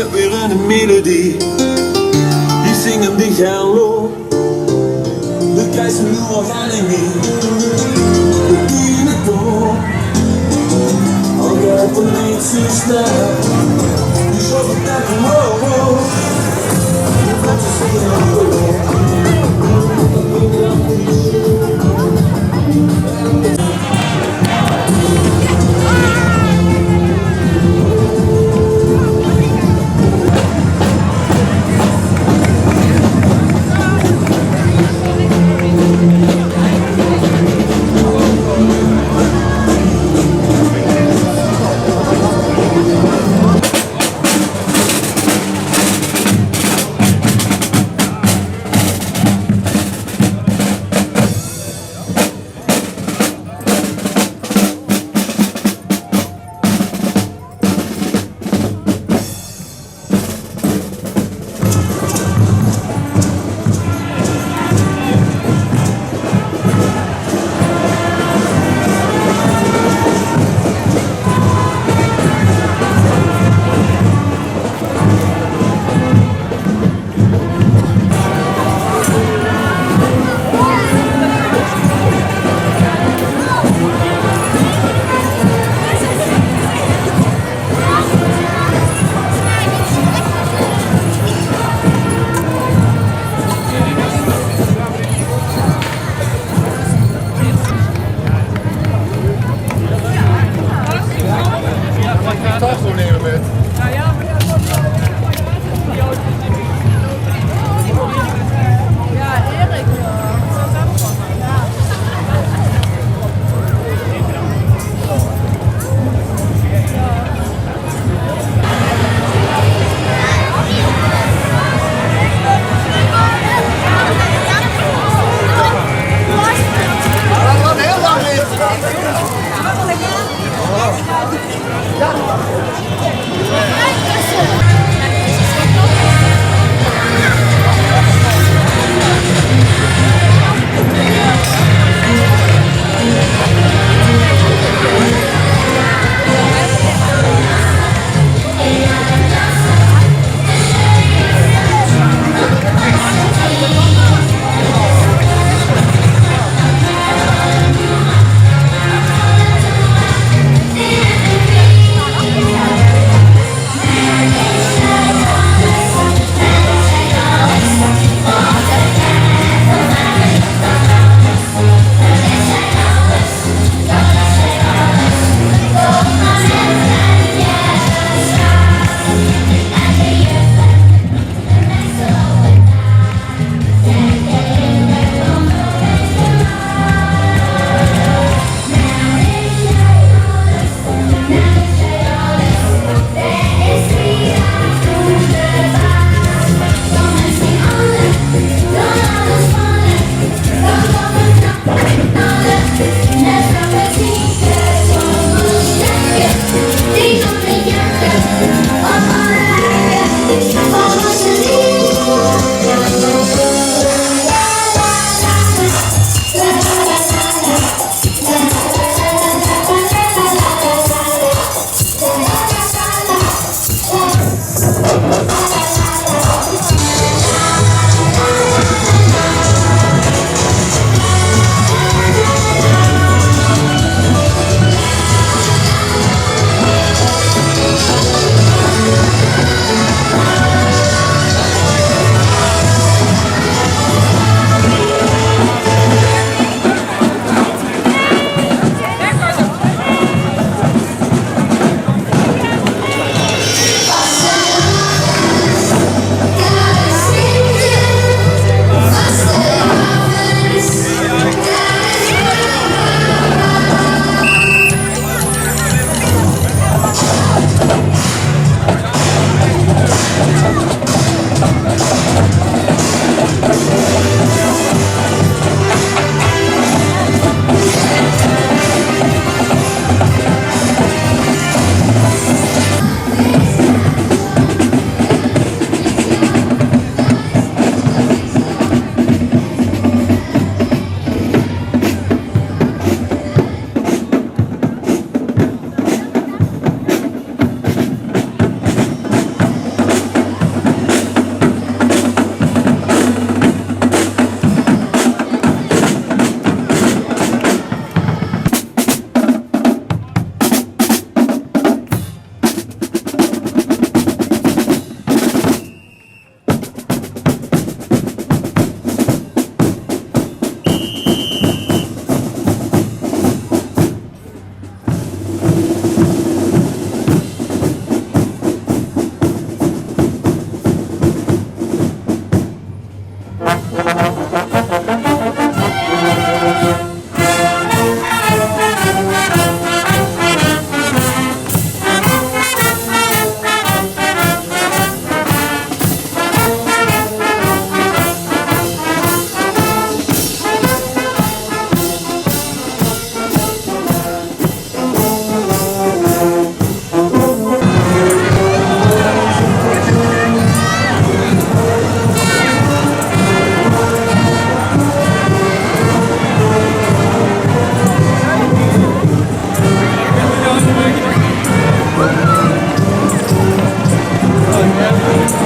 heb weer een melodie. Die zingen die gello. De keizer nu al gaan in me. De Kinderoptoch. Al gaat er niet zo snel. Die zorgt het net omhoog. Je gaat je zingen.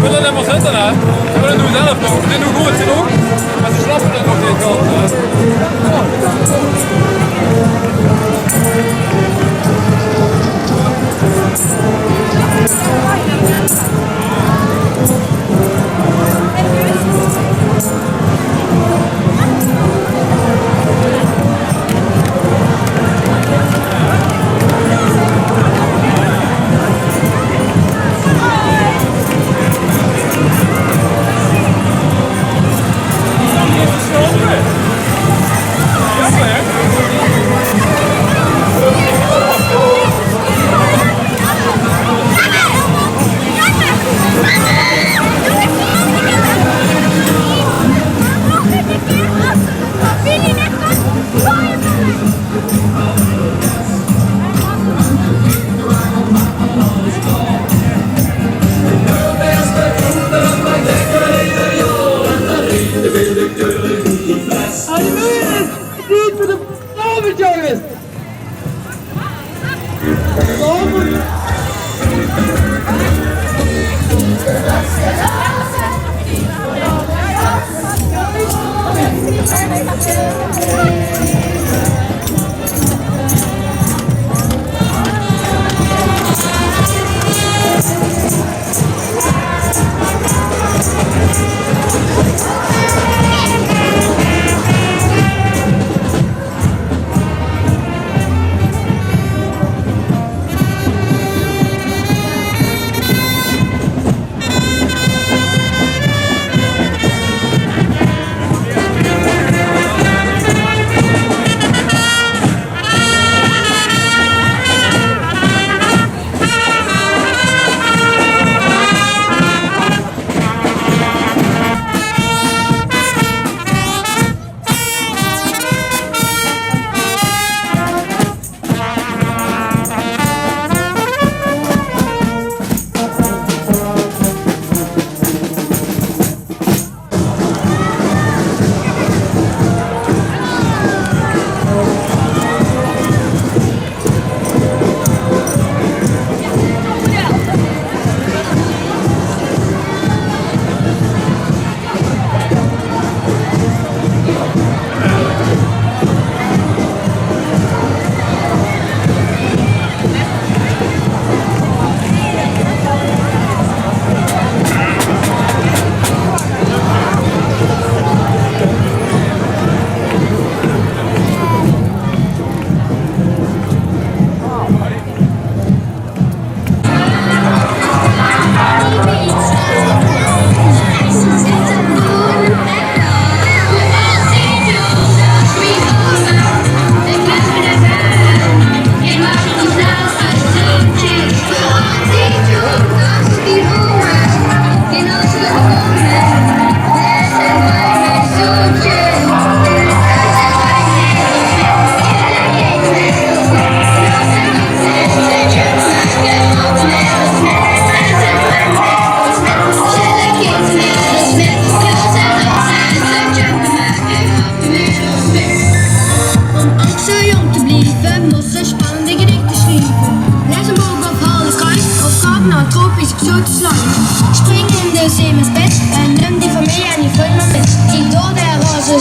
wil er helemaal zitten, hè? Ze willen doen zelf nog. Ze doen goed, ze doen. Maar ze slappen er nog niet aan.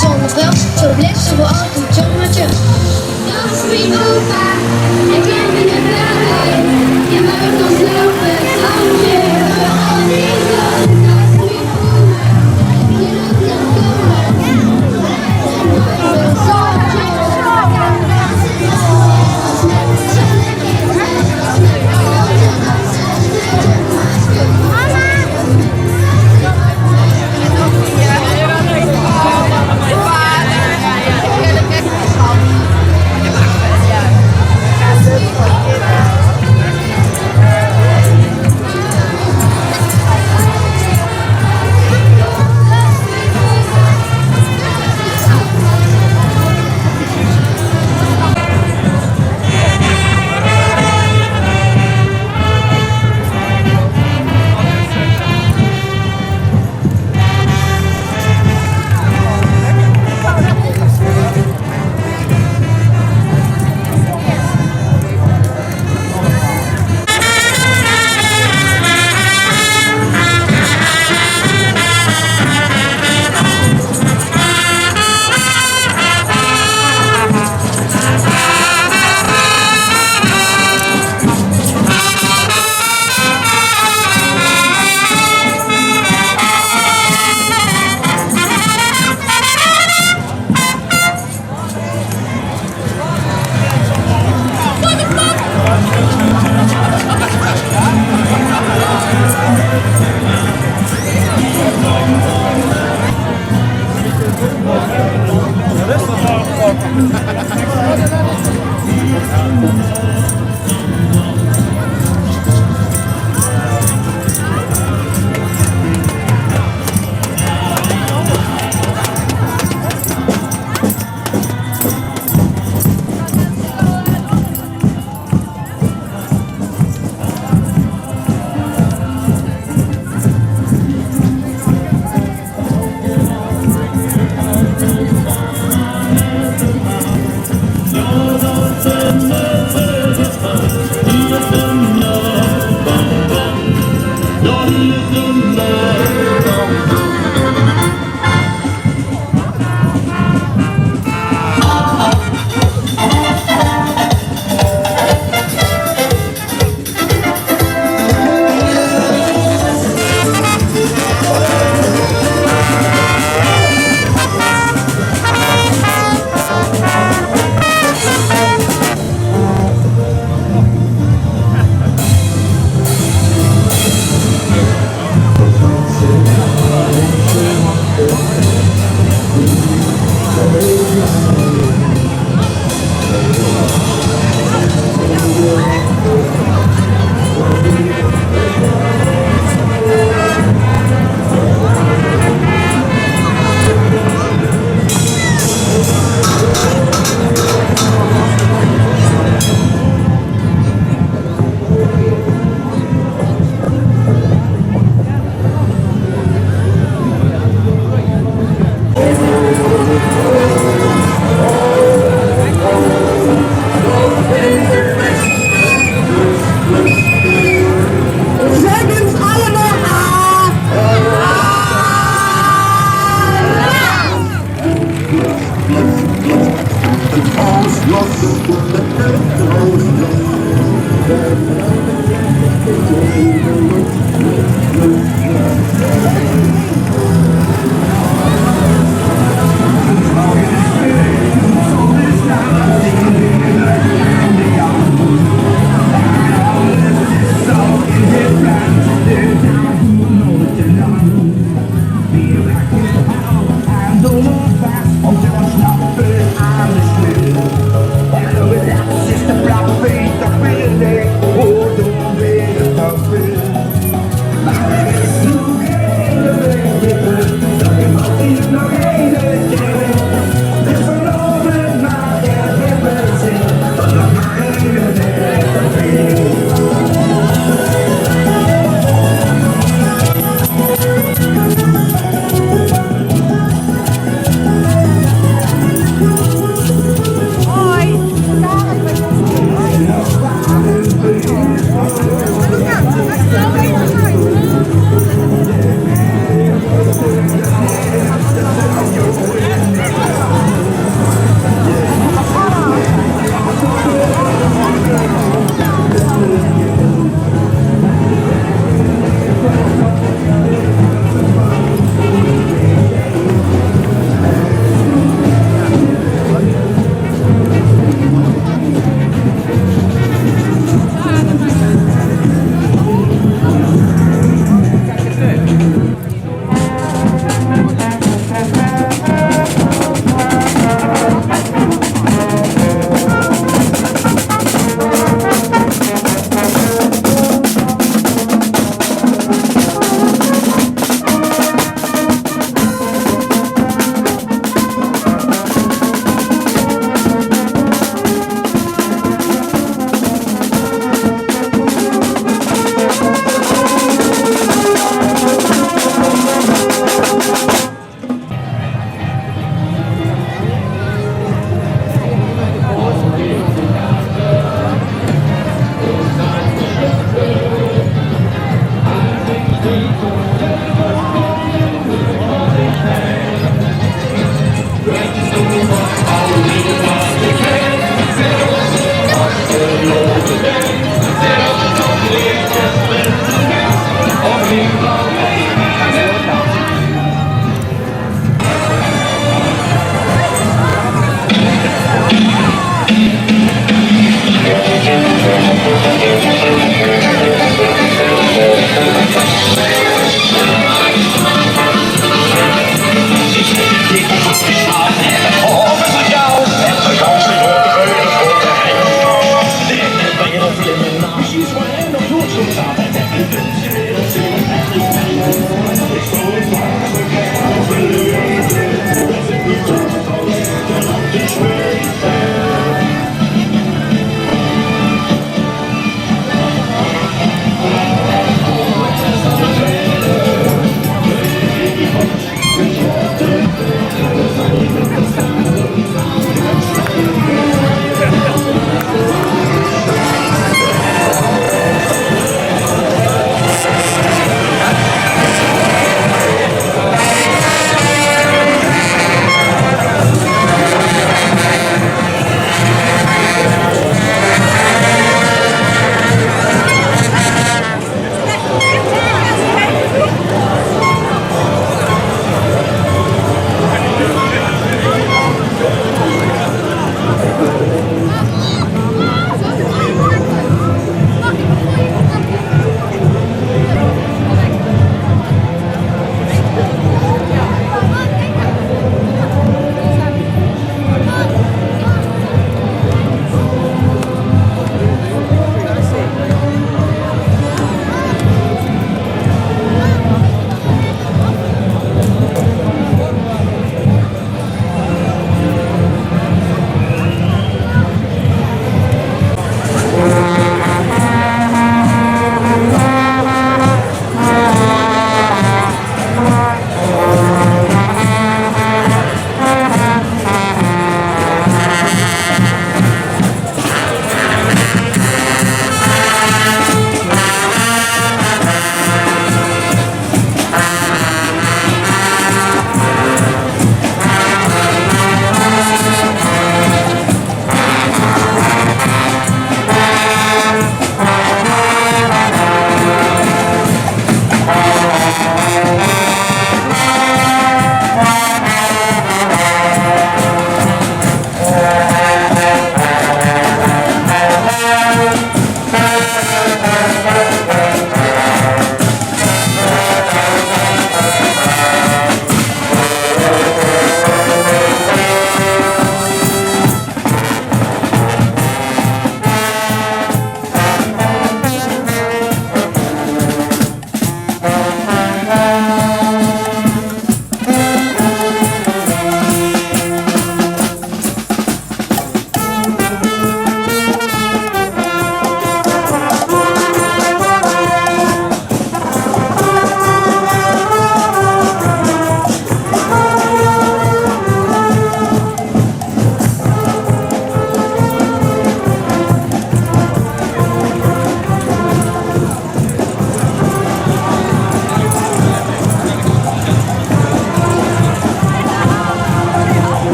Zonder bril, zo blijft ze voor altijd jongetje. Dans wie opa, ik ken me de buiten. Je moet ons lopen, dansje. Al die zon, dans wie opa. Je doet nog komen. En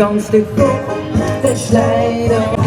Gans de kop verslijden.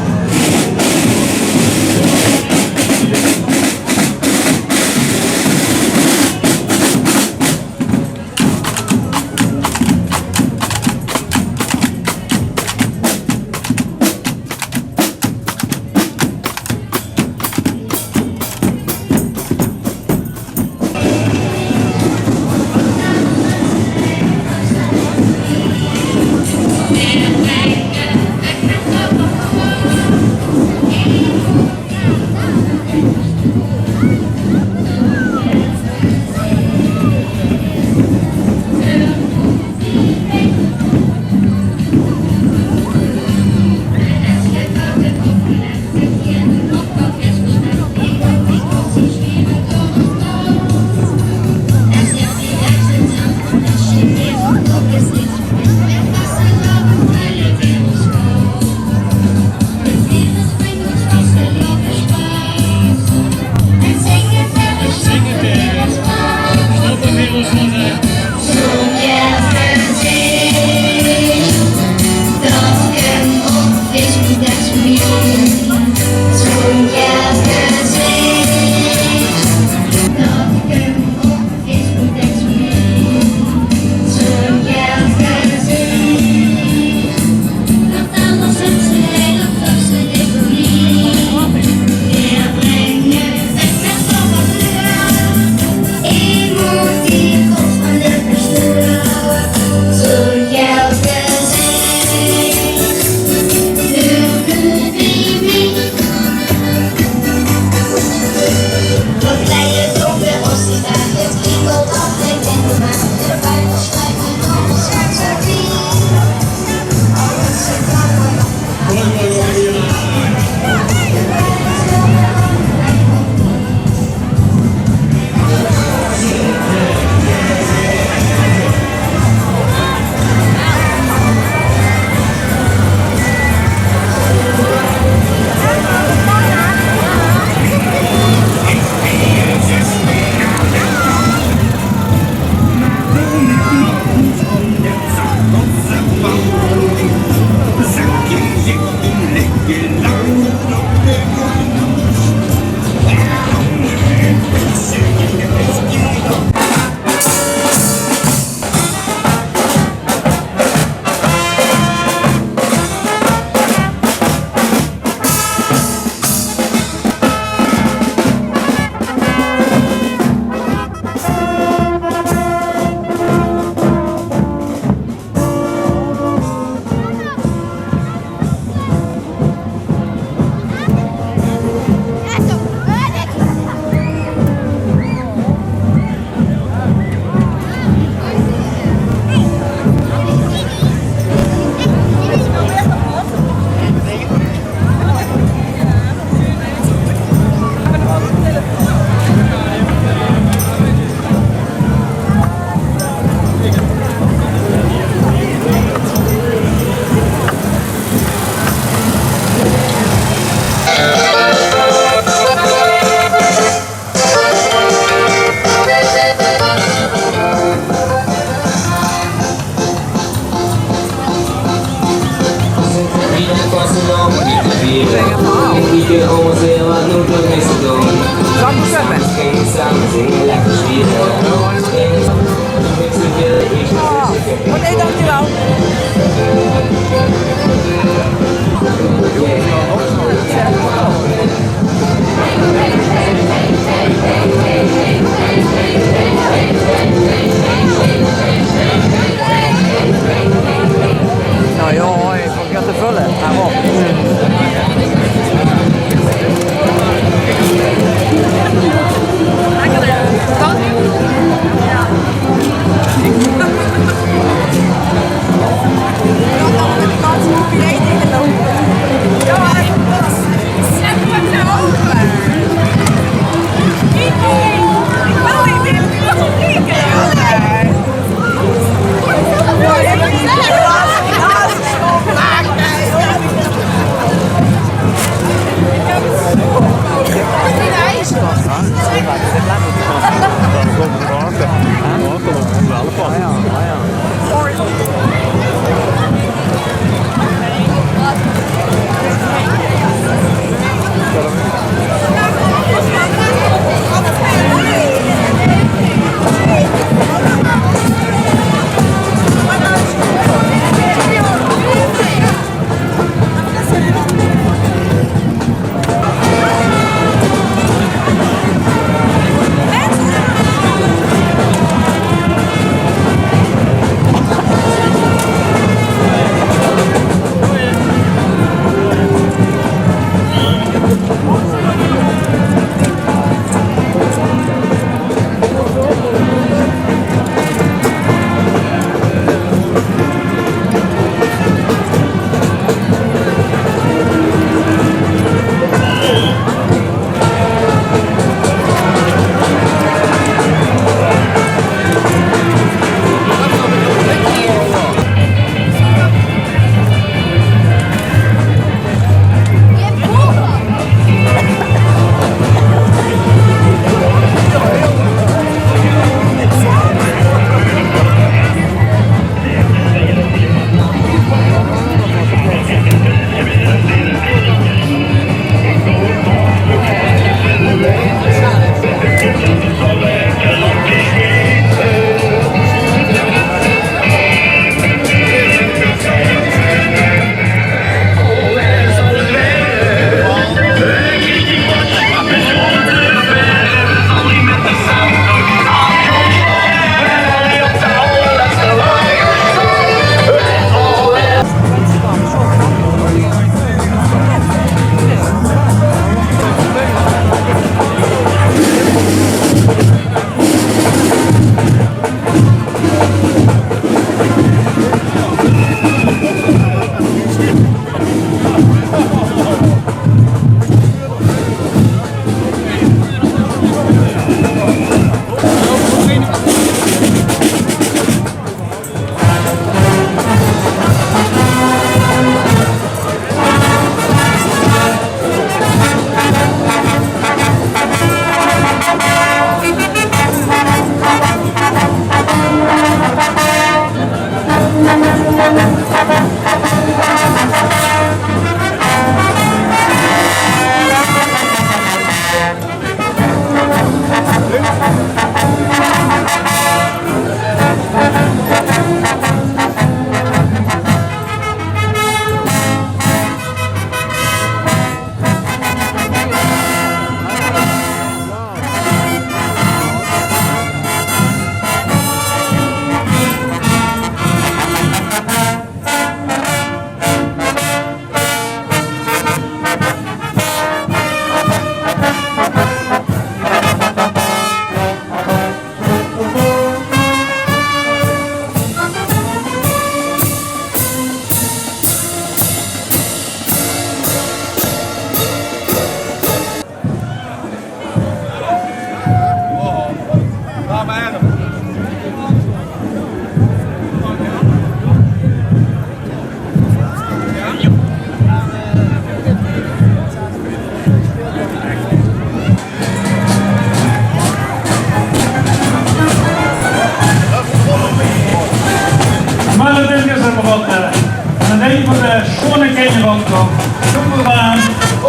Nee, dankjewel. Nou joh, ik ga te vullen. Ga op.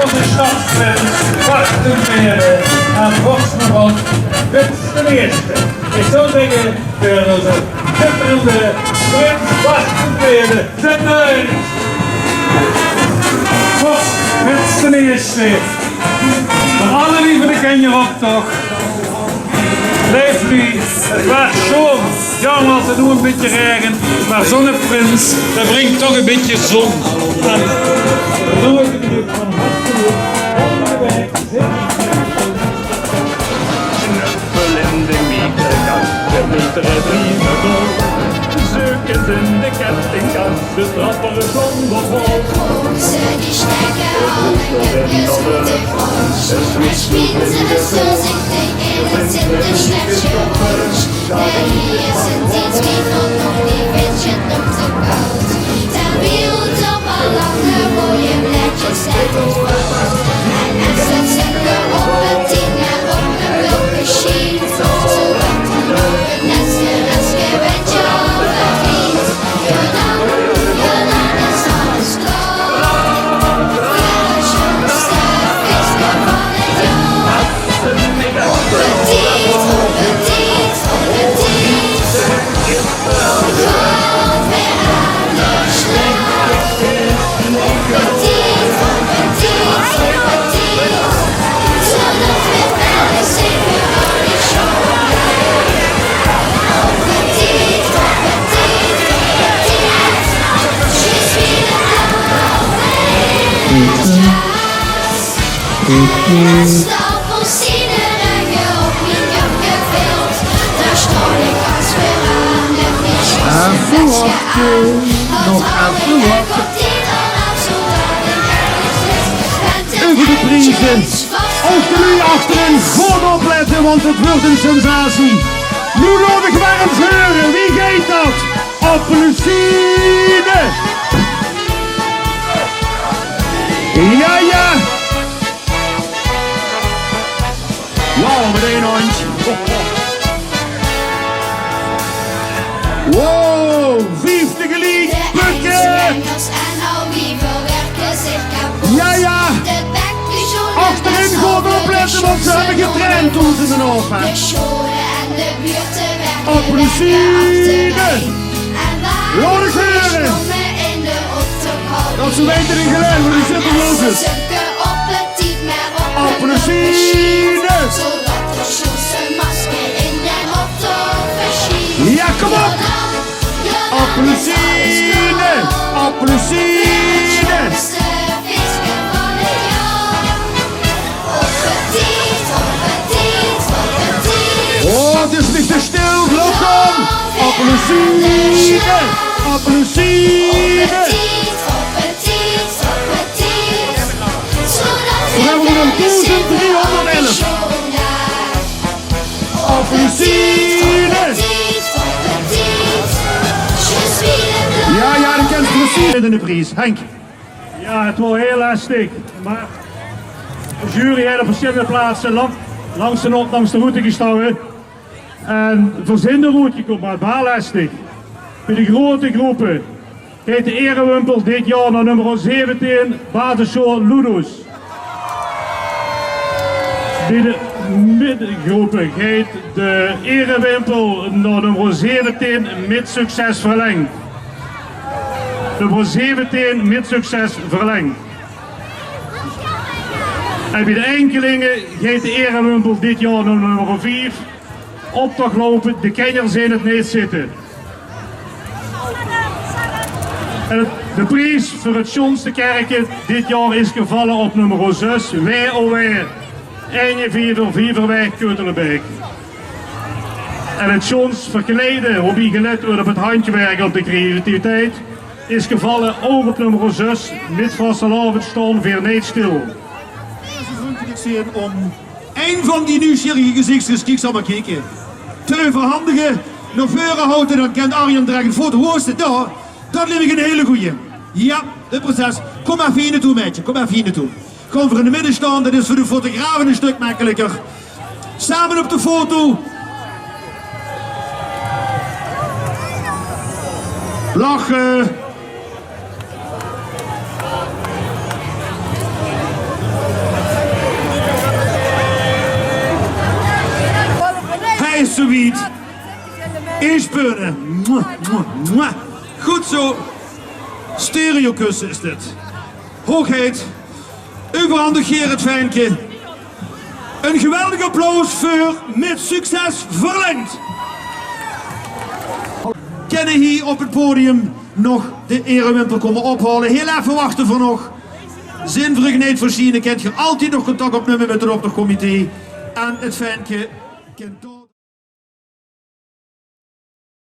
voor de Sjtadsprins, Beelden en vorstmevrouw Wits de Eerste. Ik zou zeggen, voor onze schitterende prins Beelden Zitterd. Vorst Wits de Eerste. Voor alle lieve de Kènjeroptoch. Leef nu, het was zo jammer als het nu een beetje regen, maar zonneprins, dat brengt toch een beetje zon. En dan doe ik het hier van harte toe. Volgende week Knuffel in de mieterkast, de munteren brieven vol. Zeukens in de kettingkast, de trappere zonder vol. Große, die Stärke haben Gewiss und die Frosch. Er spielt sie das so sichtig, er sind die Schläfchen Frosch. Denn hier sind die Zwiebeln und die Mädchen um zu kalt. Der Bild aber lange, wo je Blättchen steht und fort. Ein Messer Zucker auf den Tinger, auf den Wilke Schien. So wird die Morgen, das gewinnt ja verdient. Ja dann ist alles klar. Der schönste Fisch gewonnen, ja. Unbedingt, unbedingt, unbedingt. Kommt wer alle schlaft. Unbedingt, unbedingt, unbedingt. Zodat wir alles in für alle schon bleiben. Unbedingt, unbedingt, unbedingt. Je suis le Stap ons iedereen op mijn jak gevuld. Daar stond ik als weer aan en die schetsje nog even wachten. Even de prijzen. Ook jullie achterin goed opletten, want het wordt een sensatie. Nu nodig warm scheuren. Wie geeft dat? Appelsine. Ja, ja. Wauw, meteen hondje. Wow, vijfde geliefd. Pukken. Ja, ja. Achterin goed opletten, want ze hebben getraind toen ze mijn hoofd hadden. Appelsine. Rode geuren. Dat ze weten in gelijk, maar die zitten los. Appelsine. Ja, kom op. Appelsine. Appelsine. Oh, het is niet te stil, loop om! Appelsine! Appelsine! We hebben er nog 1311. Appelsine! Ja, ja, dat kent precies in de prijs. Henk. Ja, het wordt heel lastig, maar de jury heeft op verschillende plaatsen langs de route gestaan. En verzin de route komt maar wel lastig. Bij de grote groepen gaat de erewimpel dit jaar naar nummer 17, basisschool Ludus. Bij de middengroepen gaat de erewimpel naar nummer 17 met succes verlengd. Nummer 17 met succes verlengd. En bij de enkelingen gaat de erewimpel dit jaar naar nummer 4. Optoch lopen, de kenners in het neet zitten. En de prijs voor het schoonste kerken dit jaar is gevallen op nummer 6. Wij alweer. Einde Fibberwari Keutelenbeek. En het schoonst verkleden, hoe die gelet wordt op het handwerk op de creativiteit, is gevallen ook op nummer 6. Met vastelavond weer niet stil. Om een van die nieuwsgierige gezichtjes, kijk zo maar kijken. Te verhandigen, naar voren houden, dan kent Arjen direct een foto. Hoe is het daar? Dat neem ik een hele goeie. Ja, het proces. Kom maar hier naartoe, meidje. Kom maar hier naartoe. Kom voor in de midden staan, dat is voor de fotografen een stuk makkelijker. Samen op de foto. Lachen. niet. Eén spunten. Goed zo. Stereokussen is dit. Hoogheid. Overhandig het Fijnke. Een geweldig applaus voor met succes verlengd. Kennen hier op het podium nog de erewimpel komen ophalen. Heel even wachten voor nog. Zinvergeenheid voorzien. Kent je altijd nog contact opnemen met het Optochcomité. En het Fijnke kent